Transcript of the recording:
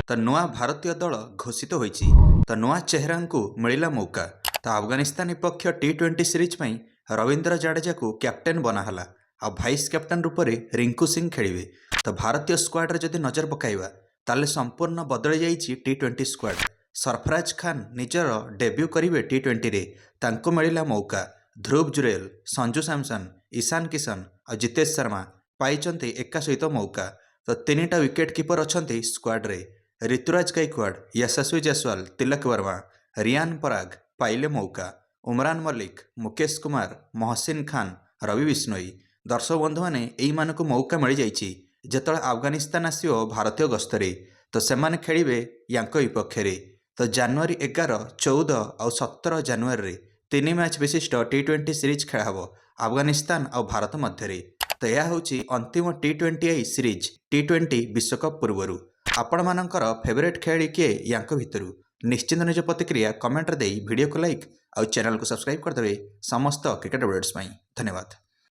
तो नुआ भारतीय दल घोषित होईची। तो नुआ चेहरा को मिला मौका। तो अफगानिस्तान विपक्ष टी20 सीरीज में रवींद्र जडेजा को कैप्टेन बनाला आ भाइस कैप्टेन रूप में रिंकू सिंह खेलिवे। तो भारतीय स्क्वाड्रे जदि नजर पकाइबा ताले संपूर्ण बदल जाइए टी20 स्क्वाड। सरफराज खान निजर डेब्यू करेंगे टी20 रे, तांको मिला मौका। ध्रुव जुरेल, संजू सैमसन, ईशान किशन और जितेश शर्मा पाइचंती एका सहित मौका। तो तीनटा विकेट कीपर अच्छा स्क्वाड्रे। ऋतुराज गायकवाड़, यशस्वी जायसवाल, तिलक वर्मा, रियान पराग पाइले मौका। उमरान मलिक, मुकेश कुमार, मोहसिन खान, रवि बिश्नोई दर्शक बंधु मैंने यही मौका मिल जाइए जिते अफगानिस्तान आसो भारतीय गस्तरे। तो सेमाने खेलिबे यांको विपक्ष। तो जनवरी 11, 14 और 17 जनवरी 3 मैच विशिष्ट टी20 सीरीज खेला हम अफगानिस्तान और भारत मध्य। तो यह हूँ अंतिम टी20 सीरीज टी20 विश्वकप पूर्वर। आपण मानकर फेवरेट खेलाड़ी किए यांको भितरु निश्चिंत निज प्रतिक्रिया कमेंट दे वीडियो को लाइक और चैनल को सब्सक्राइब करदे समस्त क्रिकेट अपडेट्स। धन्यवाद।